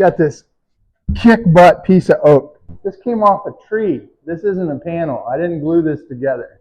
got this kick butt piece of oak. This came off a tree. This isn't a panel. I didn't glue this together.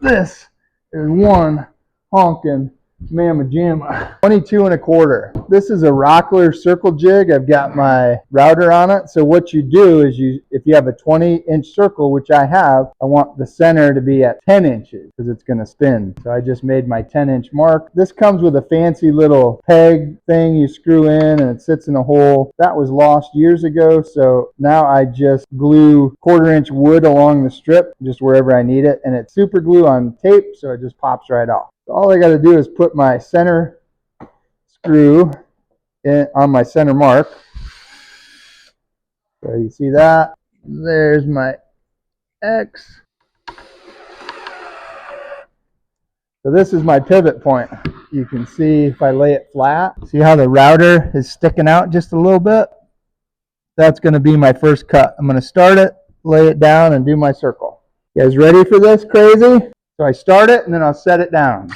This is one honking mamma jamma. 22 1/4. This is a Rockler Circle Jig. I've got my router on it. So what you do is if you have a 20-inch circle, which I have, I want the center to be at 10 inches because it's going to spin. So I just made my 10-inch mark. This comes with a fancy little peg thing you screw in and it sits in a hole. That was lost years ago. So now I just glue 1/4-inch wood along the strip, just wherever I need it. And it's super glue on tape, so it just pops right off. All I got to do is put my center screw in on my center mark. So you see that? There's my X. So this is my pivot point. You can see if I lay it flat. See how the router is sticking out just a little bit? That's going to be my first cut. I'm going to start it, lay it down, and do my circle. You guys ready for this crazy? So I start it and then I'll set it down.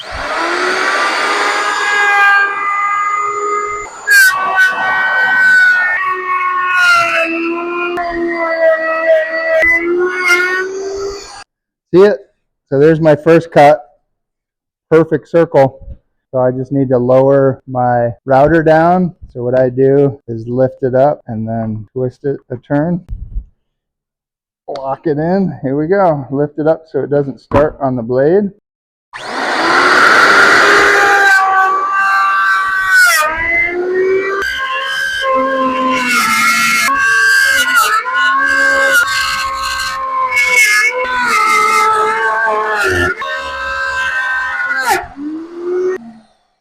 See it? So there's my first cut. Perfect circle. So I just need to lower my router down. So what I do is lift it up and then twist it a turn. Lock it in. Here we go. Lift it up so it doesn't start on the blade.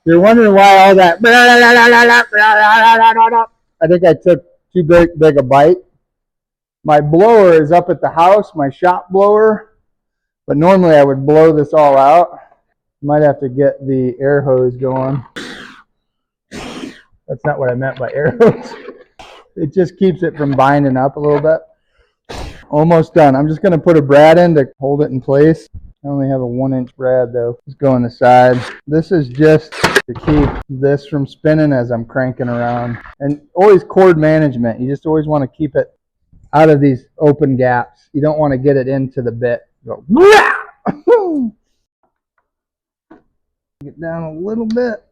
You're wondering why all that. I think I took too big a bite. My blower is up at the house, my shop blower, but normally I would blow this all out. Might have to get the air hose going. That's not what I meant by air hose. It just keeps it from binding up a little bit. Almost done. I'm just going to put a brad in to hold it in place. I only have a 1-inch brad though. Let's go on the side. This is just to keep this from spinning as I'm cranking around. And always cord management. You just always want to keep it out of these open gaps. You don't want to get it into the bit. Go. Get down a little bit.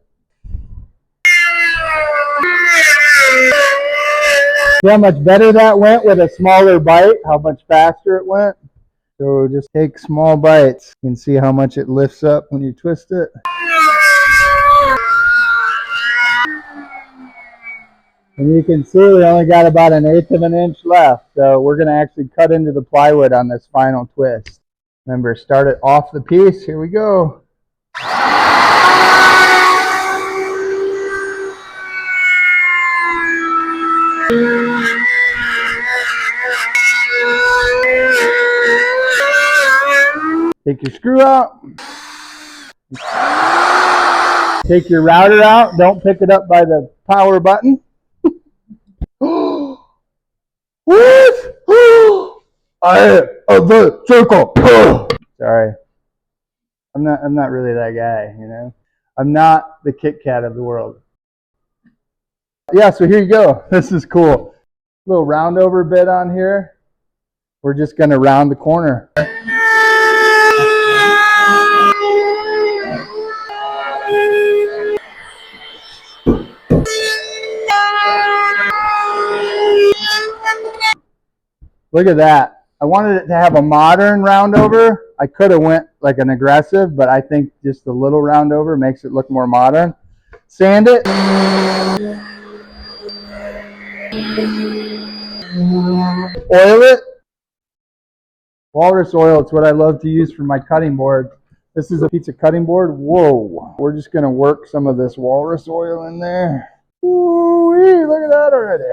See how much better that went with a smaller bite? How much faster it went? So just take small bites. You can see how much it lifts up when you twist it. And you can see we only got about 1/8 of an inch left. So we're going to actually cut into the plywood on this final twist. Remember, start it off the piece. Here we go. Take your screw out. Take your router out. Don't pick it up by the power button. What? I am the circle. Sorry. I'm not really that guy, you know. I'm not the Kit Kat of the world. Yeah, so here you go. This is cool. Little round over bit on here. We're just going to round the corner. Look at that. I wanted it to have a modern round over. I could have went like an aggressive, but I think just the little round over makes it look more modern. Sand it. Oil it. Walrus oil, it's what I love to use for my cutting board. This is a pizza cutting board. Whoa. We're just going to work some of this walrus oil in there. Ooh-wee, look at that already.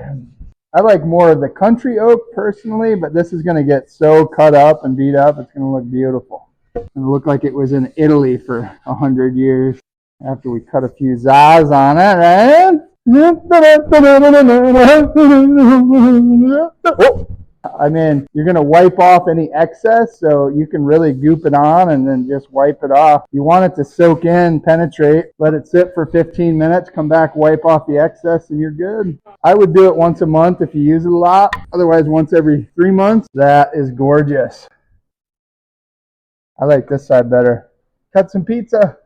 I like more of the country oak personally, but this is going to get so cut up and beat up, it's going to look beautiful. It's going to look like it was in Italy for 100 years after we cut a few zaz on it, right? Oh, I mean, you're going to wipe off any excess, so you can really goop it on and then just wipe it off. You want it to soak in, penetrate, let it sit for 15 minutes, come back, wipe off the excess, and you're good. I would do it once a month if you use it a lot. Otherwise, once every 3 months. That is gorgeous. I like this side better. Cut some pizza.